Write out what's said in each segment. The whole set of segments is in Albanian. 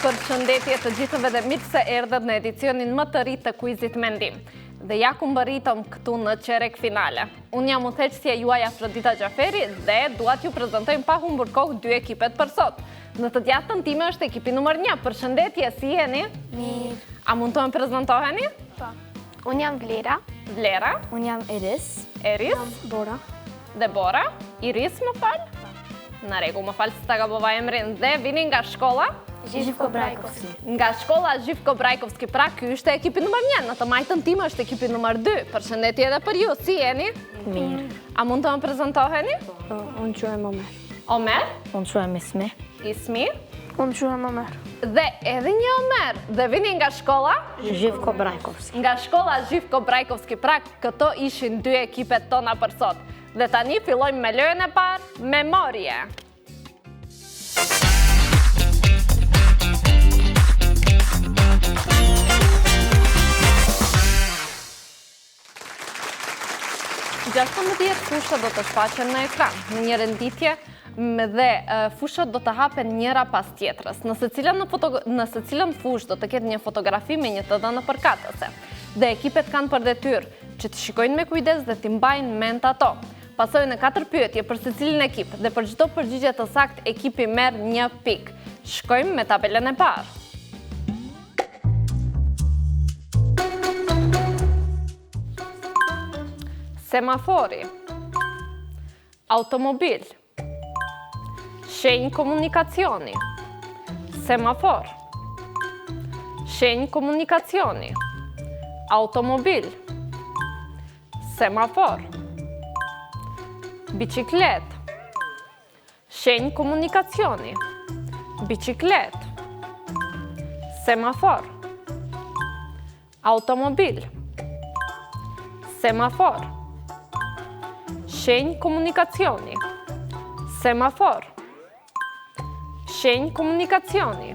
Përshëndetje të gjithëve dhe mirë se erdhët në edicionin më të ri të kuizit Mendim. Dhe ja ku mbërritëm këtu në qerek finale. Unë jam udhëheqësja juaj Afrodita Gjaferi dhe duat ju prezentojmë pa humbur kohë dy ekipet për sot. Në të djathtën time është ekipi numër 1. Përshëndetje, si jeni? Mirë. A mund të më prezentoheni? Po. Unë jam Vlera. Vlera. Unë jam Eris. Eris. Bora. Debora. Iris, më falë. Në regu, më falë se ta gabova emrin. Dhe vini nga shkolla? Živko Brajkovski. Nga shkolla Živko Brajkovski, pra ky është ekipi numër 1, në të majtën time është ekipi numër 2. Përshëndetje edhe për ju, si jeni? Mirë. A mund të më prezentoheni? Unë quhem Omer. Omer? Unë quhem Ismi. Ismi? Unë quhem Omer. Dhe edhe një Omer. Dhe vini nga shkolla? Živko Brajkovski. Nga shkolla Živko Brajkovski, pra këto ishin dy ekipet tona për sot. Dhe tani fillojmë me lojën e parë, memorje. Gjashtëmbëdhjetë fusha do të shfaqen në ekran, në një renditje dhe fushat do të hapen njëra pas tjetrës. Nëse cilën fush do të ketë një fotografi me një të dhënë përkatëse. Dhe ekipet kanë për detyrë që të shikojnë me kujdes dhe të mbajnë mend ato. Pasojnë në 4 pyetje për secilin ekip dhe për çdo përgjigje të saktë ekipi merr 1 pikë. Shkojmë me tabelën e parë. Semafori, automobil, shenjë komunikacioni, semafor, shenjë komunikacioni, automobil, semafor, biciklet, shenjë komunikacioni, biciklet, semafor, automobil, semafor, shenjë komunikacioni, semafor, shenjë komunikacioni.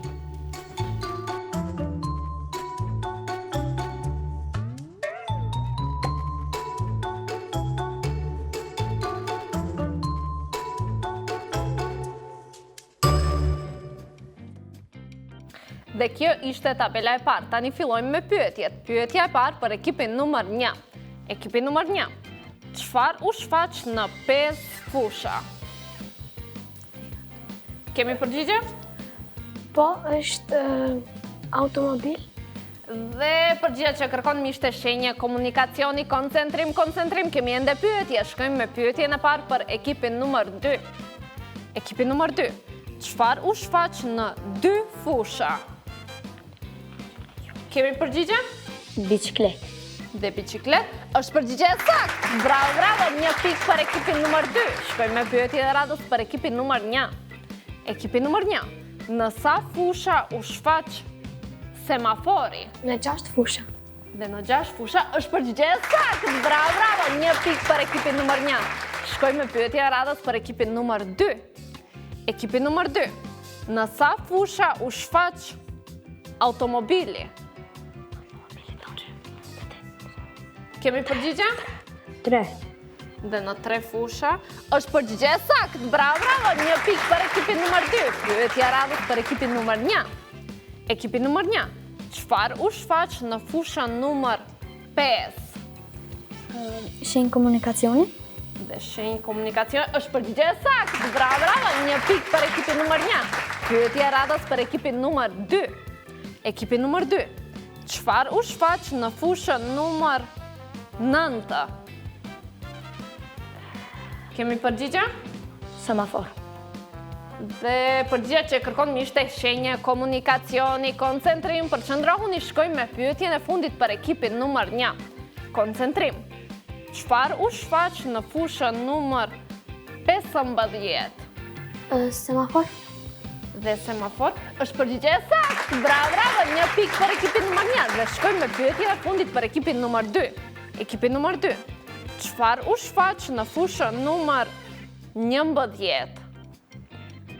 Dhe kjo ishte tabela e parë. Tani fillojmë me pyetjet. Pyetja e parë për ekipin numër 1. Ekipi numër 1. Çfarë u shfaq në 5 fusha? Kemi përgjigje? Po, është automobil. Dhe përgjigja që kërkon mi ishte shenjë komunikacioni, koncentrim. Kemi ende pyetje. Shkojmë me pyetjen e parë për ekipin numër 2. Ekipi numër 2. Çfarë u shfaq në 2 fusha? Kemi përgjigje? Biciklet. Dhe biciklet është përgjigje e saktë. Bravo, bravo, 1 pikë për ekipin numër 2. Shkojmë me pyetjen e radhës për ekipin numër 1. Ekipi numër 1. Në sa fusha u shfaq semafori? Në 6 fusha. Dhe në 6 fusha është përgjigje e saktë. Bravo, bravo, 1 pikë për ekipin numër 1. Shkojmë me pyetjen e radhës për ekipin numër 2. Ekipi numër 2. Në sa fusha u shfaq automobili? Kemi përgjigje? 3. Dhe në 3 fusha është përgjigje e saktë. Bravo, bravo, 1 pikë për ekipin numër 2. Pyetja radhës për ekipin numër 1. Ekipi numër 1. Çfarë u shfaq në fusha numër 5? Shenjë komunikacioni. Dhe shenjë komunikacioni është përgjigje e saktë. Bravo, bravo, 1 pikë për ekipin numër 1. Pyetja radhës për ekipin numër 2. Ekipi numër 2. Çfarë u shfaq në fushën numër 9? Kemi përgjigje? Semafor. Dhe përgjigja që kërkon mi ishte shenjë komunikacioni, koncentrim. Përqëndrohuni, shkojmë me pyetjen e fundit për ekipin numër 1. Koncentrim. Çfarë u shfaq në fushën numër 15? Semafor. Dhe semafor është përgjigje e saktë. Bravo, bravo, 1 pikë për ekipin numër 1. Dhe shkojmë me pyetjen e fundit për ekipin numër 2. Ekipi numër 2. Çfarë u shfaq në fushën numër 11?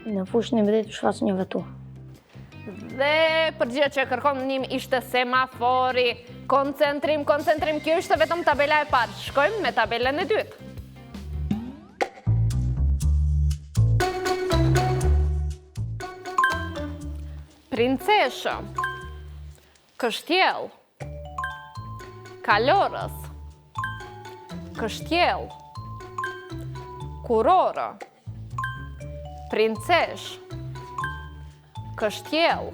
Në fushën 11 u shfaq një vetur. Dhe përgjigja që kërkon nim ishte semafori. Koncentrim. Kjo ishte vetëm tabela e parë. Shkojmë me tabelën e dytë. Princeshë. Kështjell. Kalorës. Kështjell. Kurorë. Princesh. Kështjell.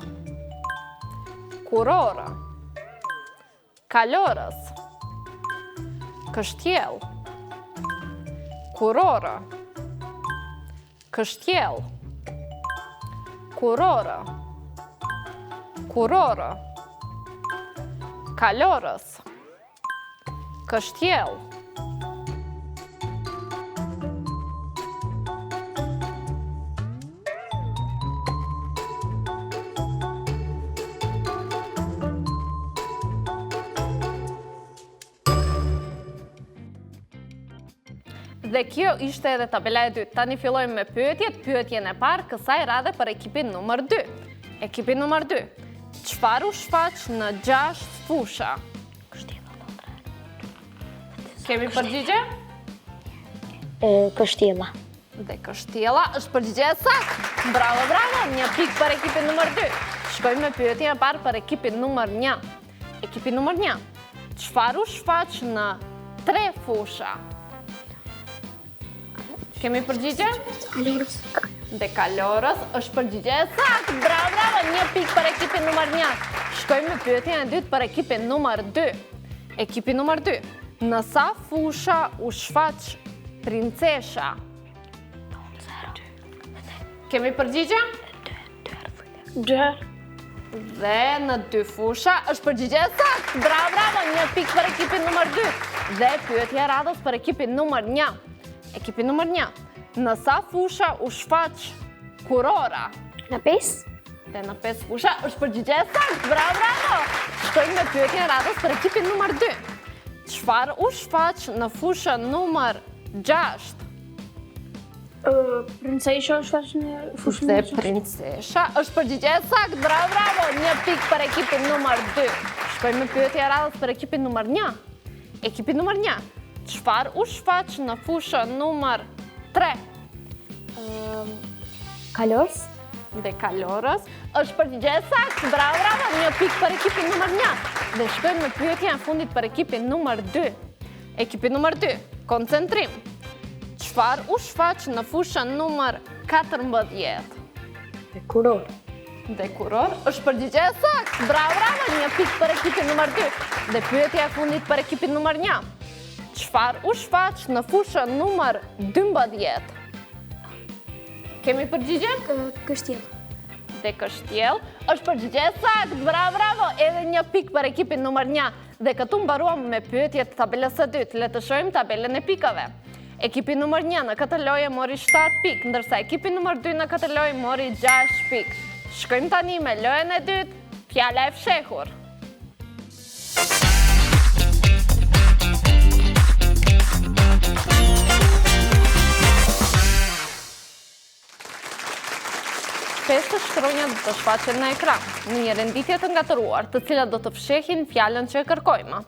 Kurorë. Kalorës. Kështjell. Kurorë. Kështjell. Kurorë. Kurorë. Kalorës. Kështjell. Dhe kjo ishte edhe tabela e dytë. Tani fillojmë me pyetjet. Pyetjen e parë kësaj radhe për ekipin numër 2. Ekipi numër 2. Çfarë u shfaq në 6 fusha? Kemi përgjigje? Kështjella. Dhe kështjella është përgjigje e saktë. Bravo, bravo! 1 pikë për ekipin numër 2. Shkojmë me pyetjen e parë për ekipin numër 1. Ekipi numër 1. Çfarë u shfaq në 3 fusha? Kemi përgjigje? Kalorës. Dhe kalorës është përgjigje e saktë. Bravo, bravo! 1 pikë për ekipin numër 1. Shkojmë me pyetjen e dytë për ekipin numër 2. Ekipi numër 2. Në sa fusha u shfaq princesha? Kemi përgjigje? 2. Dhe në 2 fusha është përgjigje e saktë. Bravo, bravo! 1 pikë për ekipin numër 2. Dhe pyetja e radhës për ekipin numër 1. Ekipi numër 1. Në sa fusha u shfaq kurora? Në 5. Dhe në 5 fusha është përgjigje e saktë. Bravo, bravo! Shkojmë me pyetjen e radhës për ekipin numër 2. Çfarë u shfaq në fushën numër 6? Princesha është shfaq në fushën Dhe princesha është përgjigje e saktë. Bravo, bravo! 1 pikë për ekipin numër 2. Shkojmë me pyetjen e radhës për ekipin numër 1. Ekipi numër 1. Çfarë u shfaq në fushën numër 3? Kalorës. Dhe kalorës është përgjigje e saktë. Bravo, bravo! 1 pikë për ekipin numër 1. Dhe shkojmë në pyetjen e fundit për ekipin numër 2. Ekipi numër 2. Koncentrim. Çfarë u shfaq në fushën numër 14? Kurorë. Dhe kuror është përgjigje e saktë. Bravo, bravo! 1 pikë për ekipin numër 2. Dhe pyetja e fundit për ekipin numër 1. Çfarë u shfaq në fushën numër 12? Kemi përgjigje? Kështjell. Dhe kështjell është përgjigje e saktë. Bravo, bravo! Edhe 1 pikë për ekipin numër 1. Dhe këtu mbaruam me pyetjet të tabelës së dytë. Le të shohim tabelën e pikave. Ekipi numër 1 në këtë lojë mori 7 pikë, ndërsa ekipi numër 2 në këtë lojë mori 6 pikë. Shkojmë tani me lojën e dytë, fjala e fshehur. Pesë shkronja do të shfaqen në ekran, në një renditje të ngatëruar, të cilat do të fshehin fjalën që e kërkojmë.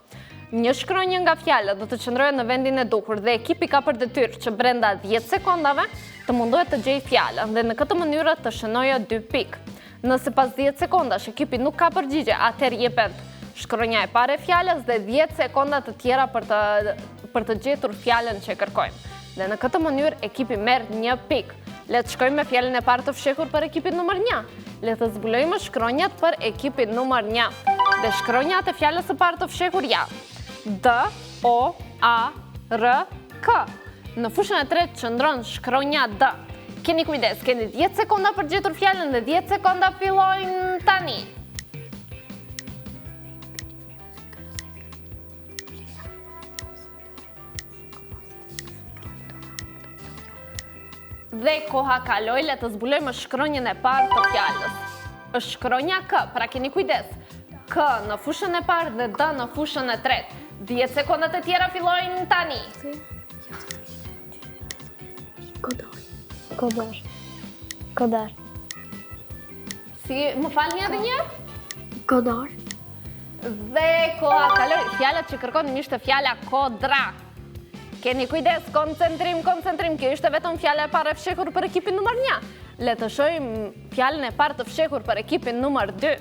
Një shkronjë nga fjala do të qëndrojë në vendin e duhur dhe ekipi ka për detyrë që brenda 10 sekondave të mundohet të gjejë fjalën dhe në këtë mënyrë të shënojë 2 pikë. Nëse pas 10 sekondash ekipi nuk ka përgjigje, atëherë jepet shkronja e parë e fjalës dhe 10 sekonda të tjera për të gjetur fjalën që e kërkojmë. Dhe në këtë mënyrë ekipi merr 1 pikë. Le të shkojmë me fjalën e parë të fshehur për ekipin numër 1. Le të zbulojmë shkronjat për ekipin numër 1. Dhe shkronjat e fjalës së parë të fshehur janë D, O, A, R, K. Në fushën e tretë qëndron shkronja D. Keni kujdes, keni 10 sekonda për gjetur fjalën dhe 10 sekonda fillojnë tani. Dhe koha kaloi, le të zbulojmë shkronjën e parë të fjalës. Është shkronja K, pra keni kujdes. K në fushën e parë dhe D në fushën e tretë. 10 sekondat e tjera fillojnë tani. Kodar. Si, më falni edhe një? Kodar. Dhe koha kaloi, fjalët që kërkon ishte fjala kodra. Keni kujdes, koncentrim, kjo ishte vetëm fjala e parë e fshehur për ekipin numër 1. Le të shohim fjalën e parë të fshehur për ekipin numër 2.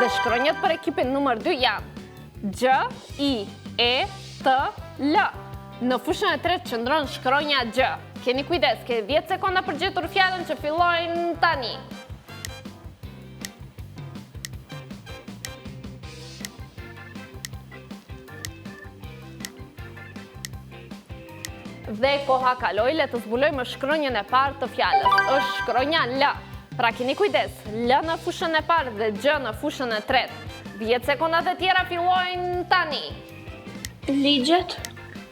Dhe shkronjat për ekipin numër 2 janë Gj, I, E, T, L. Në fushën e tretë qëndron shkronja Gj. Keni kujdes, ke 10 sekonda për gjetur fjalën që fillojnë tani. Dhe koha kaloi, le të zbulojmë shkronjën e parë të fjalës. Është shkronja L. Pra keni kujdes, L në fushën e parë dhe Gj në fushën e tretë. 10 sekondat e tjera fillojnë tani. Ligjet.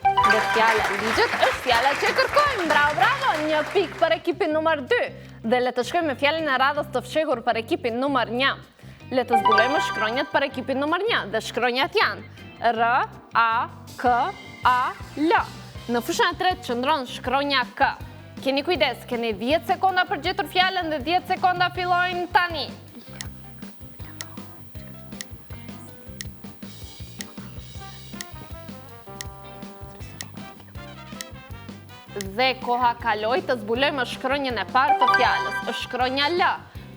Dhe fjala ligjet është fjala që kërkojmë. Bravo, bravo! 1 pikë për ekipin numër 2. Dhe le të shkojmë me fjalën e radhës të fshehur për ekipin numër 1. Le të zbulojmë shkronjat për ekipin numër 1. Dhe shkronjat janë R, A, K, A, L. Në fushën e tretë qëndron shkronja K. Keni kujdes, keni 10 sekonda për gjetur fjalën dhe 10 sekonda fillojnë tani. Dhe koha kaloi, të zbulojmë shkronjën e parë të fjalës. Është shkronja L.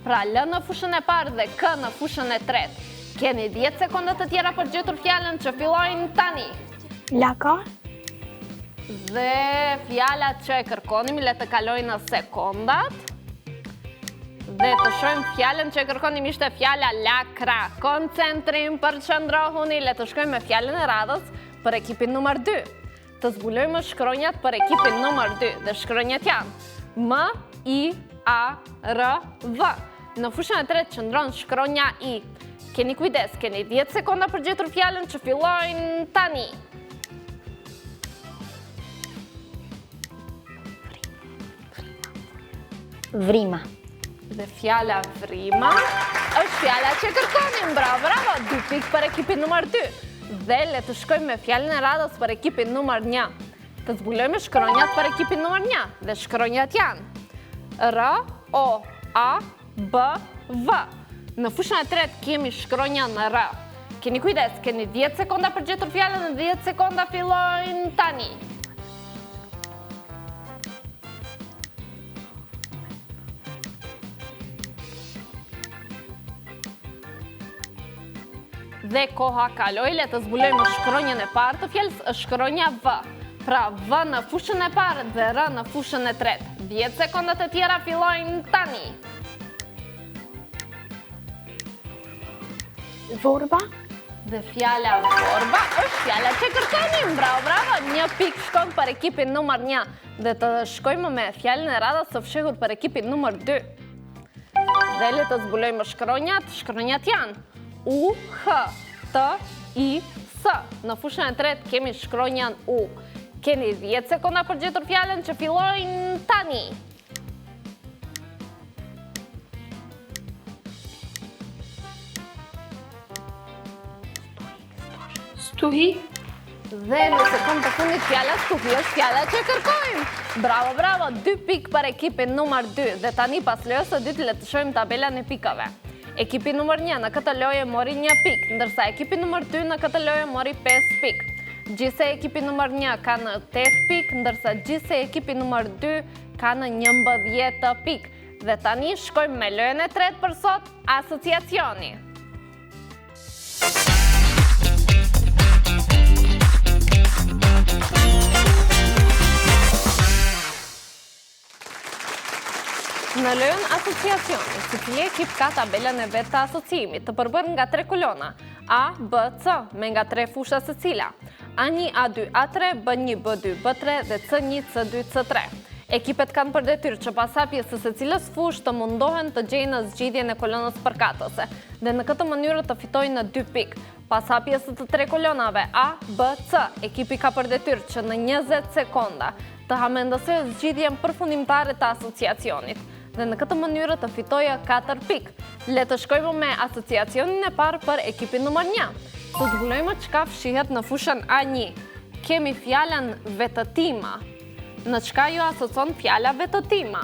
Pra L në fushën e parë dhe K në fushën e tretë. Keni 10 sekonda të tjera për gjetur fjalën që fillojnë tani. Laka. Dhe fjalat që e kërkonim, le të kaloj në sekondat. Dhe të shojmë fjalën që e kërkonim ishte fjala lakra. Koncentrim, përqëndrohuni, le të shkojmë me fjalën e radhës për ekipin numër 2. Të zbulojmë shkronjat për ekipin numër 2. Dhe shkronjat janë M, I, A, R, V. Në fushën e tretë qëndron shkronja I. Keni kujdes, keni 10 sekonda për gjetur fjalën që fillojnë tani. Vrima. Dhe fjala vrima është fjala që kërkonim. Bravo, bravo! 2 pikë për ekipin numër 2. Dhe le të shkojmë me fjalën e radhës për ekipin numër 1. Të zbulojmë shkronjat për ekipin numër 1. Dhe shkronjat janë R, O, A, B, V. Në fushën e tretë kemi shkronja në R. Keni kujdes, keni 10 sekonda për gjetur fjalën dhe 10 sekonda fillojnë tani. Dhe koha kaloi, le të zbulojmë shkronjën e parë të fjalës, është shkronja V. Pra V në fushën e parë dhe R në fushën e tretë. 10 sekondat e tjera fillojnë tani. Vorba. Dhe fjala vorba është fjala që kërkonim. Bravo, bravo! 1 pikë shkon për ekipin numër 1. Dhe të shkojmë me fjalën e radhës së fshehur për ekipin numër 2. Dhe le të zbulojmë shkronjat. Shkronjat janë U, H, T, I, S. Në fushën e tretë kemi shkronjan U. Keni 10 sekonda për gjetur fjalën që fillojnë tani. Stuhi. Dhe në sekundë të fundit fjala stuhi është fjala që kërkojmë. Bravo, bravo! 2 pikë për ekipin numër 2. Dhe tani pas lojës së dytë le të shohim tabelën e pikave. Ekipi numër 1 në këtë lojë mori 1 pikë, ndërsa ekipi numër 2 në këtë lojë mori 5 pikë. Gjithsej ekipi numër 1 ka në 8 pikë, ndërsa gjithsej ekipi numër 2 ka në 11 pikë. Dhe tani shkojmë me lojën e tretë për sot, asociacioni. Në lojën asociacioni, secili ekip ka tabelën e vetë të asociimit, të përbërë nga 3 kolona, A, B, C, me nga 3 fusha secila, A1, A2, A3, B1, B2, B3 dhe C1, C2, C3. Ekipet kanë për detyrë që pas hapjes së secilës fushë të mundohen të gjejnë në zgjidhjen e kolonës përkatëse, dhe në këtë mënyrë të fitojnë në 2 pikë. Pas hapjes së të 3 kolonave A, B, C, ekipi ka për detyrë që në 20 sekonda të hamendësojë zgjidhjen përfundimtare të asociacionit, dhe në këtë mënyrë të fitoja 4 pikë. Le të shkojmë me asociacionin e parë për ekipin numër 1. Të zbulojmë çka fshihet në fushën A1. Kemi fjalën vetëtima. Në çka ju asocon fjala vetëtima?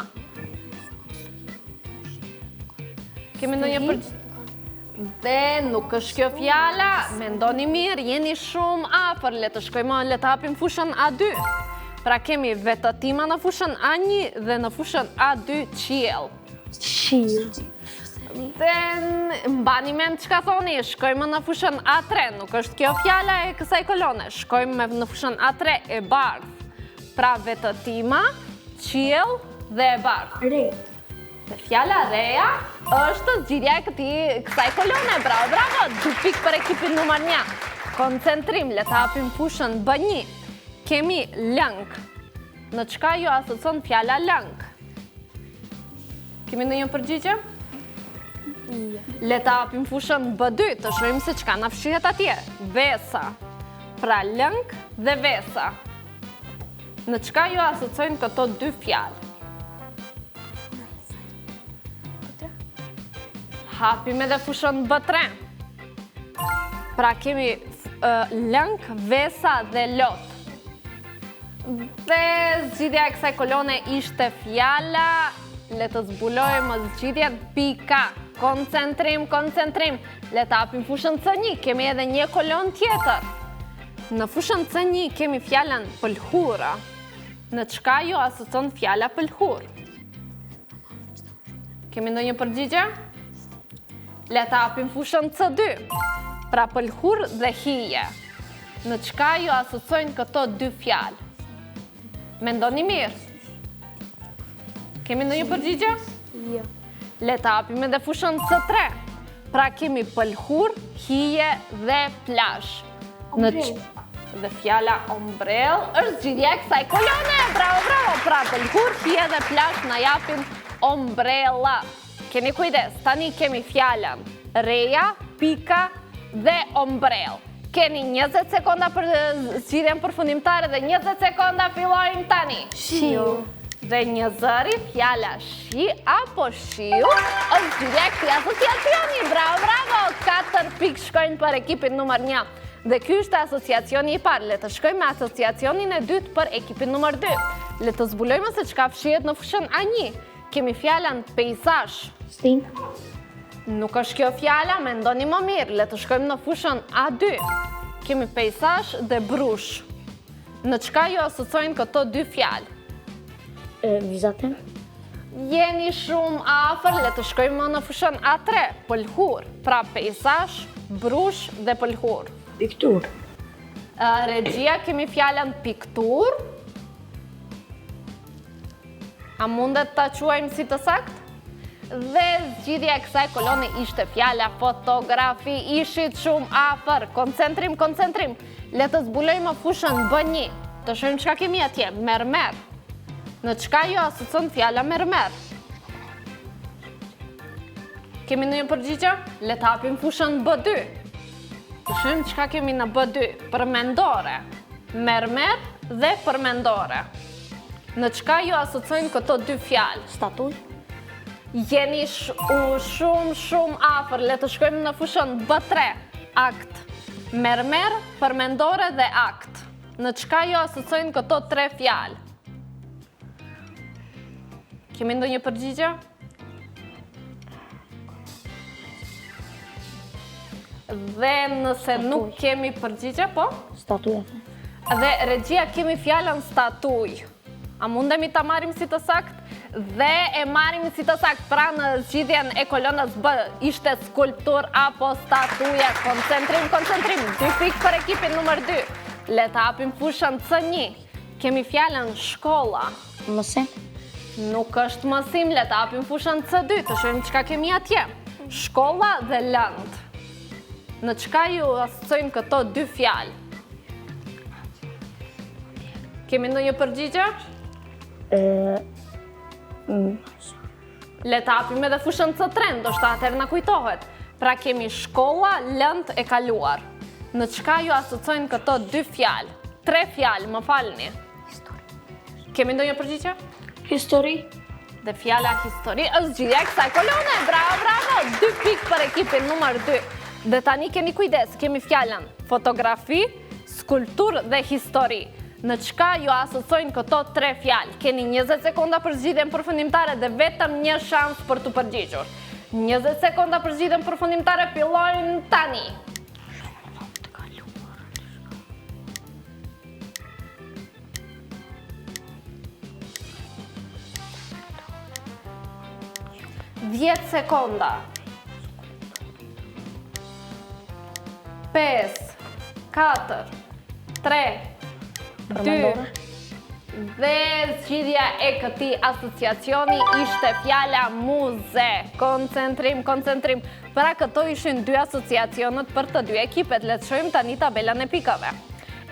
Kemi ndonjë Dhe nuk është kjo fjala, mendoni mirë, jeni shumë afër, le të shkojmë, le të hapim fushën A2. Pra kemi vetëtima në fushën A1 dhe në fushën A2 qiell. Qiell. Dhe mbani mend çka thoni, shkojmë në fushën A3, nuk është kjo fjala e kësaj kolone, shkojmë në fushën A3 e bardhë. Pra vetëtima, qiell dhe e bardhë. Re. Dhe fjala reja është zgjidhja e kësaj kolone, bravo, bravo, 2 pikë për ekipin numër 1. Koncentrim, le të hapim fushën B1. Kemi lëng. Në çka ju asocion fjala lëng? Kemi ndonjë përgjigje? Le të hapim fushën B2, të shohim se çka na fshihet atje. Vesa. Pra lëng dhe vesa. Në çka ju asociojnë këto 2 fjalë? Hapim edhe fushën B3. Pra kemi lëng, vesa dhe lot. Dhe zgjidhja e kësaj kolone ishte fjala, le të zbulojmë zgjidhjen pika. Koncentrim, koncentrim. Le të hapim fushën C1, kemi edhe një kolon tjetër. Në fushën C1 kemi fjalën pëlhura. Në çka ju asocion fjala pëlhur? Kemi ndonjë përgjigje? Le të hapim fushën C2. Pra pëlhur dhe hije. Në çka ju asociojnë këto 2 fjalë? Mendoni mirë. Kemi ndonjë përgjigje? Jo. Le të hapim edhe fushën C3. Pra kemi pëlhur, hije dhe plazh. Dhe fjala ombrell është zgjidhja e kësaj kolone. Bravo, bravo. Pra pëlhur, hije dhe plazh na japin ombrella. Keni kujdes, tani kemi fjalën reja, pika dhe ombrell. Keni 20 sekonda për zgjidhjen përfundimtare dhe 20 sekonda fillojmë tani. Shiu. Dhe një zëri, fjala shi apo shiu është zgjidhja e këtij asociacioni. Bravo, bravo! 4 pikë shkojnë për ekipin numër 1. Dhe ky është asociacioni i parë. Le të shkojmë me asociacionin e dytë për ekipin numër 2. Le të zbulojmë se çka fshihet në fushën A1. Kemi fjalën peizazh. Stin. Nuk është kjo fjala, mendoni më mirë. Le të shkojmë në fushën A2. Kemi peizazh dhe brush. Në çka ju asociojnë këto 2 fjalë? Vizatem. Jeni shumë afër, le të shkojmë në fushën A3, pëlhur. Pra peizazh, brush dhe pëlhur. Piktur. Regjia kemi fjalën piktur. A mundet ta quajmë si të saktë? Dhe zgjidhja e kësaj kolone ishte fjala fotografi. Ishit shumë afër. Koncentrim, koncentrim. Le të zbulojmë fushën B1. Të shohim çka kemi atje. Mermer. Në çka ju asocion fjala mermer? Kemi ndonjë përgjigje? Le të hapim fushën B2. Të shohim çka kemi në B2. Përmendore. Mermer dhe përmendore. Në çka ju asociojnë këto 2 fjalë? Statuj. Jeni shumë afër. Le të shkojmë në fushën B3. Akt. Mermer, përmendore dhe akt. Në çka ju asociojnë këto 3 fjalë? Kemi ndonjë përgjigje? Dhe nëse nuk kemi përgjigje, po? Statuj. Dhe regjia kemi fjalën statuj. A mundemi ta marrim si të saktë? Dhe e marrim si të saktë. Pra në zgjidhjen e kolonës B ishte skulptur apo statuja. Koncentrim, koncentrim. 2 pikë për ekipin numër 2. Le të hapim fushën C1. Kemi fjalën shkolla. Mësim. Nuk është mësim, le të hapim fushën C2, të shohim çka kemi atje. Shkolla dhe lënd. Në çka ju asociojnë këto 2 fjalë? Kemi ndonjë përgjigje? Le të hapim edhe fushën C3, ndoshta atëherë na kujtohet. Pra kemi shkolla, lënd e kaluar. Në çka ju asociojnë këto 2 fjalë? 3 fjalë, më falni. Kemi ndonjë përgjigje? Histori. Dhe fjala histori është zgjidhja e kësaj kolone. Bravo, bravo! 2 pikë për ekipin numër 2. Dhe tani keni kujdes, kemi fjalën fotografi, skulptur dhe histori. Në çka ju asociojnë këto 3 fjalë? Keni 20 sekonda për zgjidhjen përfundimtare dhe vetëm një shans për të përgjigjur. 20 sekonda për zgjidhjen përfundimtare fillojnë tani. 10 sekonda. 5, 4, 3, 2, dhe zgjidhja e këtij asociacioni ishte fjala muze. Koncentrim. Pra këto ishin dy asociacionet për të dy ekipet. Le të shohim tani tabelën e pikave.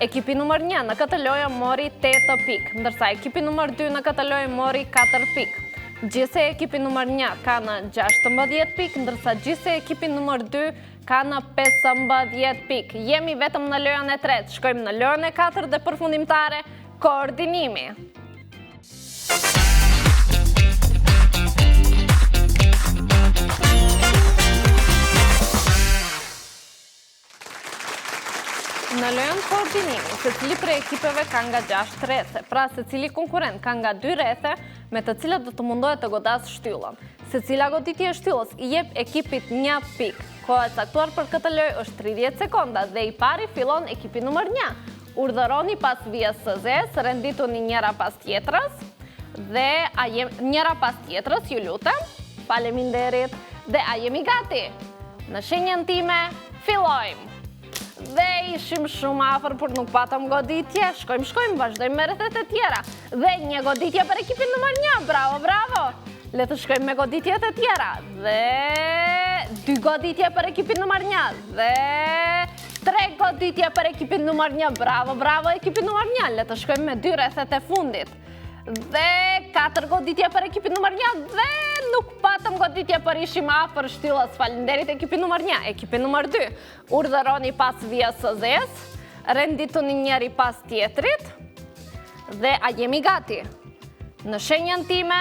Ekipi numër 1 në këtë lojë mori 8 pikë, ndërsa ekipi numër 2 në këtë lojë mori 4 pikë. Gjithsej ekipi numër 1 ka në 16 pikë, ndërsa gjithsej ekipi numër 2 ka në 15 pikë. Jemi vetëm në lojën e tretë, shkojmë në lojën e 4 dhe përfundimtare, koordinimi. Në lojën koordinimi, secili prej ekipeve ka nga 6 rrethe, pra secili konkurrent ka nga 2 rrethe me të cilat do të mundohet të godasë shtyllën. Secila goditje e shtyllës i jep ekipit 1 pikë. Koha e caktuar për këtë lojë është 30 sekonda dhe i pari fillon ekipi numër 1. Urdhëroni pas vijës së zezë, rendituni njëra pas tjetrës dhe njëra pas tjetrës, ju lutem. Faleminderit. Dhe a jemi gati? Në shenjën time, fillojmë. Dhe ishim shumë afër, por nuk patëm goditje. Shkojmë, vazhdojmë me rrethet e tjera. Dhe një goditje për ekipin numër 1. Bravo. Le të shkojmë me goditjet e tjera. Dhe 2 goditje për ekipin numër 1. Dhe 3 goditje për ekipin numër 1. Bravo ekipin numër 1. Le të shkojmë me 2 rrethet e fundit. Dhe 4 goditje për ekipin numër 1. Dhe nuk patëm goditje për ishim afër shtyllës. Faleminderit ekipi numër 1. Ekipi numër 2. Urdhëroni pas vijës së zezë, rendituni njëri pas tjetrit. Dhe a jemi gati? Në shenjën time,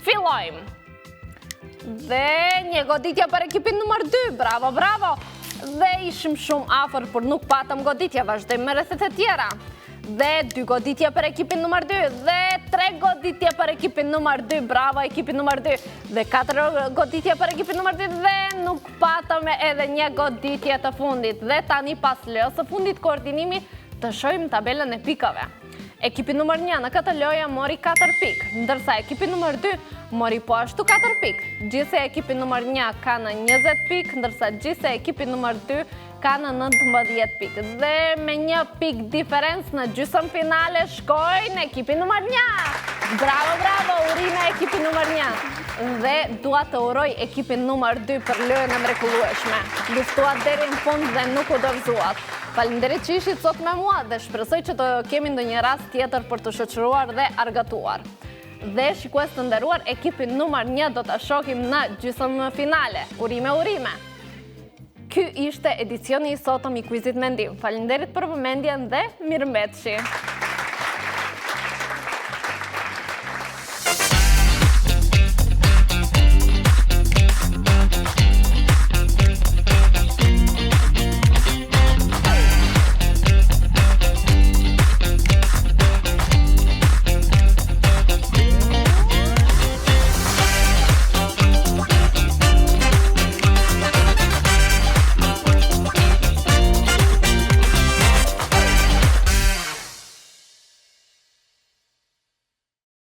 fillojmë. Dhe një goditje për ekipin numër 2. Bravo. Dhe ishim shumë afër, por nuk patëm goditje. Vazhdojmë me rrethet e tjera. Dhe 2 goditje për ekipin numër 2, dhe 3 goditje për ekipin numër 2, bravo ekipin numër 2, dhe 4 goditje për ekipin numër 2, dhe nuk patëm edhe një goditje të fundit. Dhe tani pas lojës së fundit koordinimi të shohim tabelën e pikave. Ekipi numër 1 në këtë lojë mori 4 pikë, ndërsa ekipi numër 2 mori po ashtu 4 pikë. Gjithsej ekipi numër 1 ka në 20 pikë, ndërsa gjithsej ekipi numër 2 ka në 19 pikë. Dhe me 1 pikë diferencë në gjysmë finale shkojnë ekipi numër 1. Bravo, urime ekipi numër 1. Dhe dua të uroj ekipin numër 2 për lojën e mrekullueshme. Luftuat deri në fund dhe nuk u dorëzuat. Faleminderit që ishit sot me mua dhe shpresoj që të kemi ndonjë rast tjetër për të shoqëruar dhe argëtuar. Dhe shikues të nderuar, ekipin numër 1 do ta shohim në gjysmë finale. Urime. Ky ishte edicioni i sotëm i Kuizit Mendim. Faleminderit për vëmendjen dhe mirëmbëjtje.